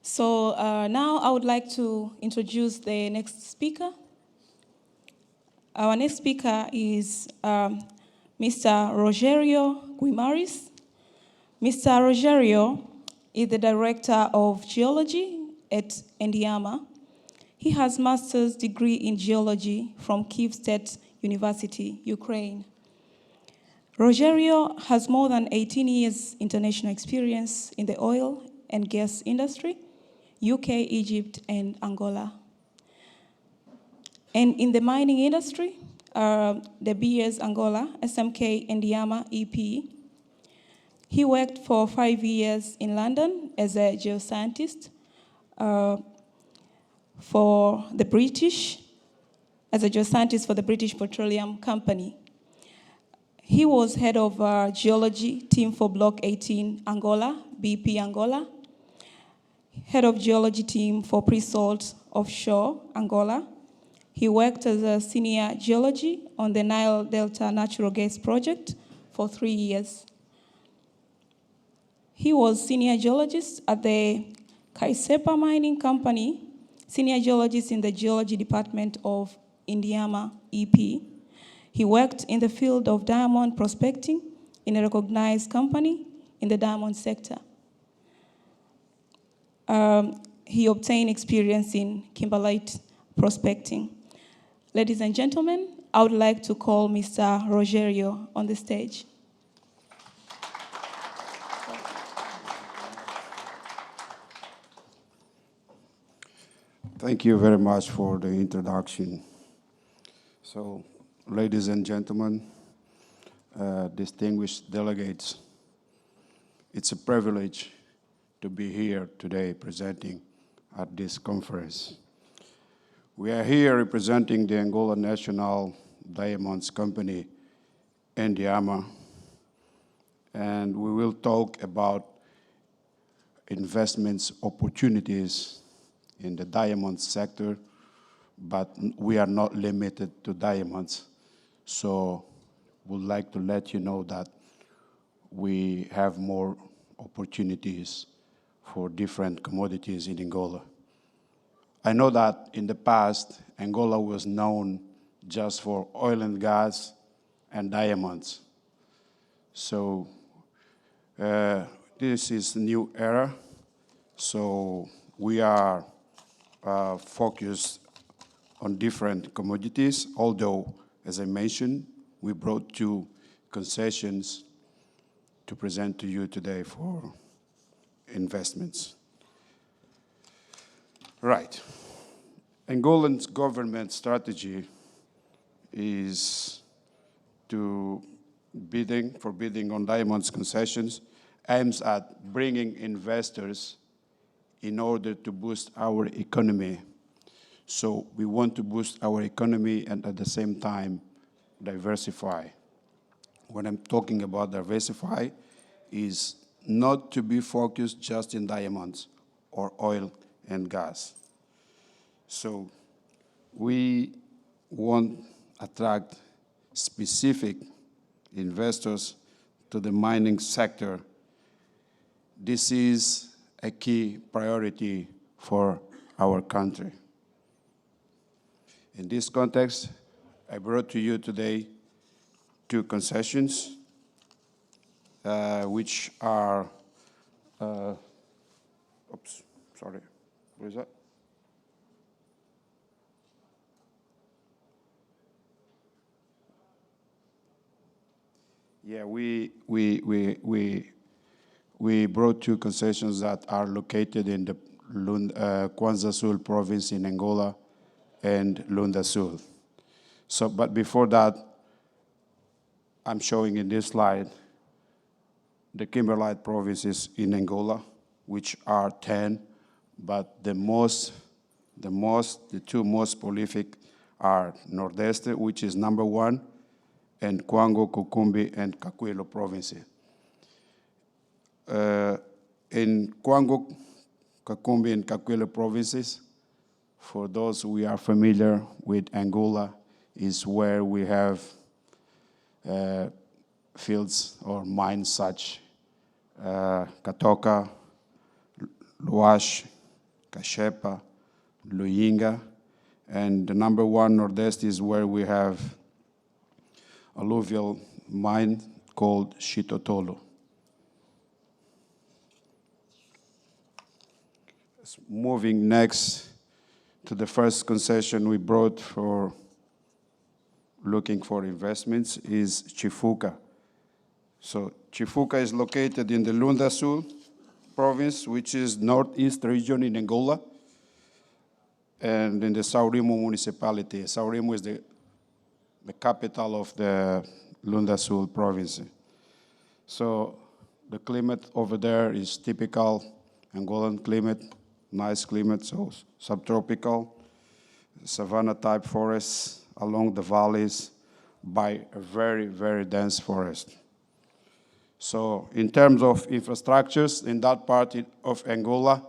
So now I would like to introduce the next speaker. Our next speaker is Mr. Rogerio Guimaraes. Mr. Rogerio is the Director of Geology at Endiama. He has master's degree in geology from Kyiv State University, Ukraine. Rogerio has more than 18 years international experience in the oil and gas industry, UK, Egypt, and Angola. And in the mining industry, the BS Angola, SMK, Endiama, EP. He worked for 5 years in London as a geoscientist for the British, as a geoscientist for the British Petroleum Company. He was head of geology team for Block 18 Angola, BP Angola, head of geology team for pre-salt offshore Angola. He worked as a senior geology on the Nile Delta Natural Gas Project for 3 years. He was senior geologist at the Kaisepa Mining Company, senior geologist in the geology department of Endiama, EP. He worked in the field of diamond prospecting in a recognized company in the diamond sector. He obtained experience in kimberlite prospecting. Ladies and gentlemen, I would like to call Mr. Rogerio on the stage. Thank you very much for the introduction. So, ladies and gentlemen, distinguished delegates, it's a privilege to be here today presenting at this conference. We are here representing the Angola National Diamonds Company, Endiama, and we will talk about investments opportunities in the diamond sector, but we are not limited to diamonds. So we'd like to let you know that we have more opportunities for different commodities in Angola. I know that in the past, Angola was known just for oil and gas and diamonds. So this is a new era. So we are focused on different commodities, although, as I mentioned, we brought 2 concessions to present to you today for investments. Right. Angolan's government strategy is to bidding on diamonds concessions, aims at bringing investors in order to boost our economy. So we want to boost our economy and at the same time diversify. When I'm talking about diversify, is not to be focused just in diamonds or oil and gas. So we want to attract specific investors to the mining sector. This is a key priority for our country. In this context, I brought to you today 2 concessions, which are, oops, sorry, what is that? Yeah, we brought 2 concessions that are located in the Kwanza Sul province in Angola and Lunda Sul. So, but before that, I'm showing in this slide the kimberlite provinces in Angola, which are 10, but the 2 most prolific are Nordeste, which is number 1, and Kwango, Kukumbi, and Kakwilo provinces. In Kwango, Kakumbi, and Kakwilo provinces, for those who are familiar with Angola, is where we have fields or mines such Katoka, Luash, Cachepa, Luinga, and the number one Nordeste is where we have alluvial mine called Chitotolo. Moving next to the first concession we brought for looking for investments is Chifuca. So Chifuca is located in the Lunda Sul province, which is northeast region in Angola, and in the Saurimo municipality. Saurimo is the capital of the Lunda Sul province. So the climate over there is typical Angolan climate, nice climate, so subtropical, savanna-type forests along the valleys by a very, very dense forest. So in terms of infrastructures in that part of Angola,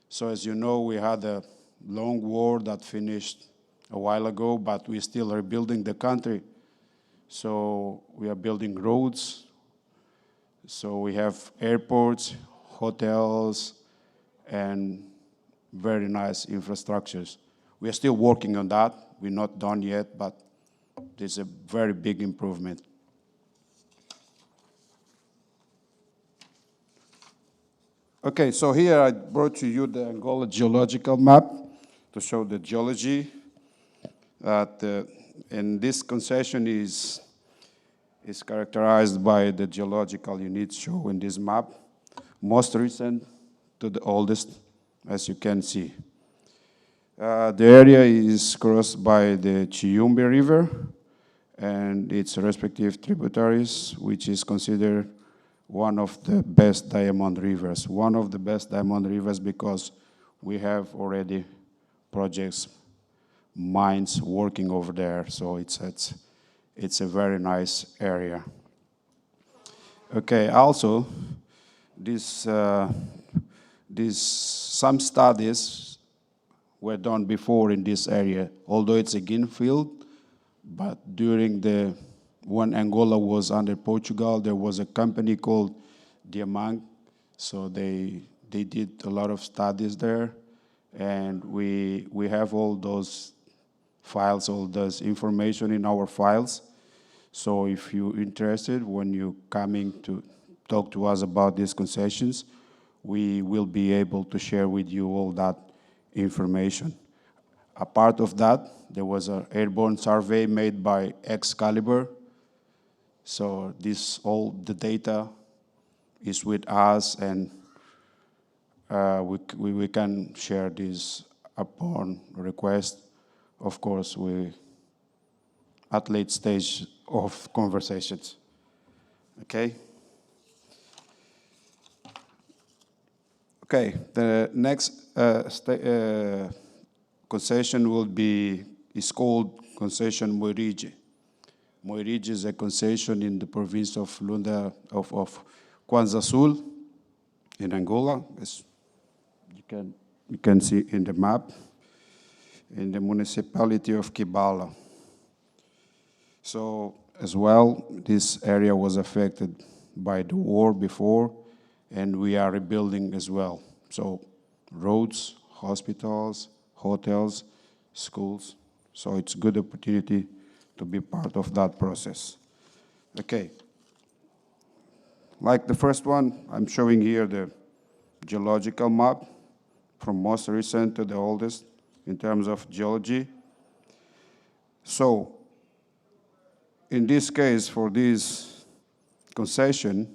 so as you know, we had a long war that finished a while ago, but we still are rebuilding the country. So we are building roads. So we have airports, hotels, and very nice infrastructures. We are still working on that. We're not done yet, but there's a very big improvement. Okay, so here I brought to you the Angola geological map to show the geology. And this concession is characterized by the geological units shown in this map, most recent to the oldest, as you can see. The area is crossed by the Chiumbe River and its respective tributaries, which is considered one of the best diamond rivers. One of the best diamond rivers because we have already projects, mines working over there, so it's a very nice area. Okay, also, some studies were done before in this area, although it's a green field, but when Angola was under Portugal, there was a company called Endiama, so they did a lot of studies there, and we have all those files, all this information in our files. So if you're interested, when you're coming to talk to us about these concessions, we will be able to share with you all that information. A part of that, there was an airborne survey made by Excalibur. So all the data is with us, and we can share this upon request. Of course, at late stage of conversations. Okay? Okay, the next concession is called Concession Moirige. Moirige is a concession in the province of Lunda, of Kwanza Sul, in Angola, as you can see in the map, in the municipality of Kibala. So, as well, this area was affected by the war before, and we are rebuilding as well. So, roads, hospitals, hotels, schools. So it's a good opportunity to be part of that process. Okay. Like the first one, I'm showing here the geological map from most recent to the oldest in terms of geology. So, in this case, for this concession,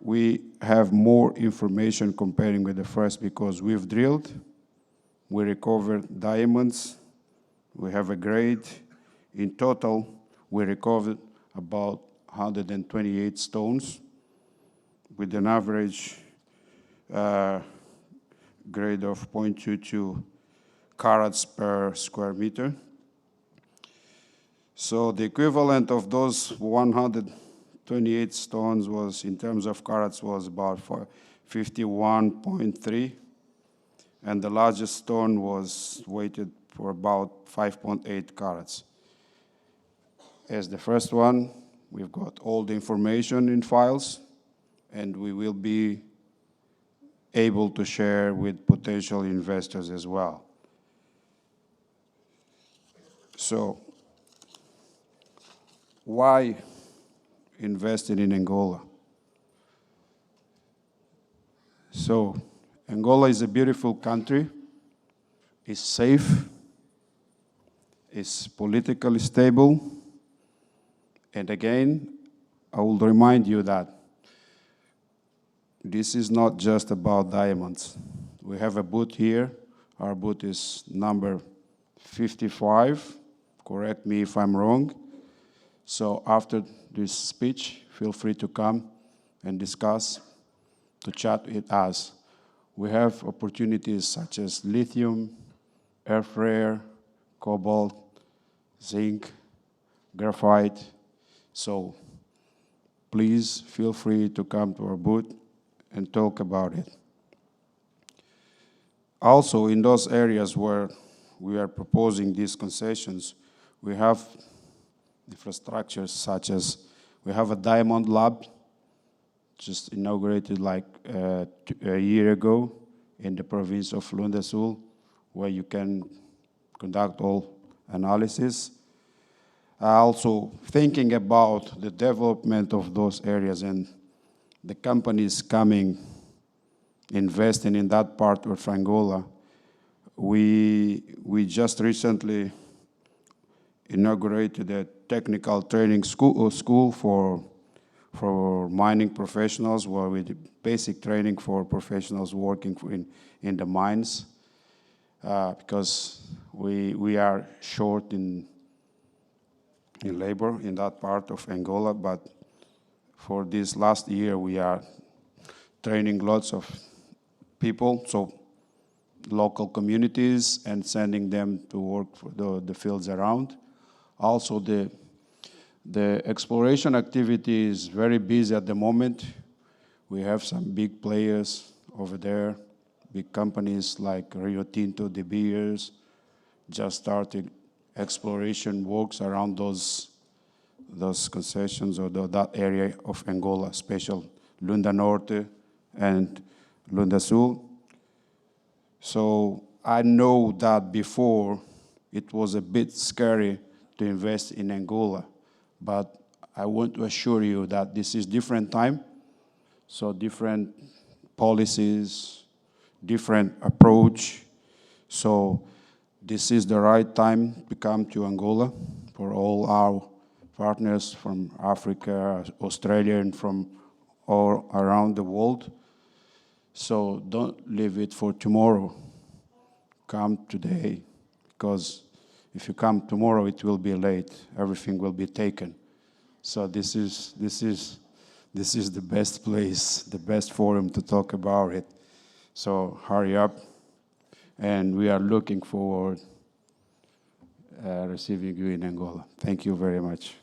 we have more information comparing with the first because we've drilled, we recovered diamonds, we have a grade. In total, we recovered about 128 stones with an average grade of 0.22 carats per square meter. So the equivalent of those 128 stones was, in terms of carats, was about 51.3, and the largest stone was weighted for about 5.8 carats. As the first one, we've got all the information in files, and we will be able to share with potential investors as well. So, why investing in Angola? So, Angola is a beautiful country. It's safe. It's politically stable. And again, I will remind you that this is not just about diamonds. We have a booth here. Our booth is number 55. Correct me if I'm wrong. So after this speech, feel free to come and discuss, to chat with us. We have opportunities such as lithium, earth rare, cobalt, zinc, graphite. So please feel free to come to our booth and talk about it. Also, in those areas where we are proposing these concessions, we have infrastructures such as we have a diamond lab, just inaugurated like a year ago in the province of Lunda Sul, where you can conduct all analysis. Also thinking about the development of those areas and the companies coming, investing in that part of Angola. We just recently inaugurated a technical training school for mining professionals, where we do basic training for professionals working in the mines, because we are short in labor in that part of Angola, but for this last year we are training lots of people, so local communities, and sending them to work for the fields around. Also, the exploration activity is very busy at the moment. We have some big players over there, big companies like Rio Tinto, De Beers, just started exploration works around those concessions or that area of Angola, especially Lunda Norte and Lunda Sul. So I know that before it was a bit scary to invest in Angola, but I want to assure you that this is different time, so different policies, different approach. So this is the right time to come to Angola for all our partners from Africa, Australia, and from all around the world. So don't leave it for tomorrow. Come today, because if you come tomorrow, it will be late. Everything will be taken. So this is the best place, the best forum to talk about it. So hurry up, and we are looking forward receiving you in Angola. Thank you very much.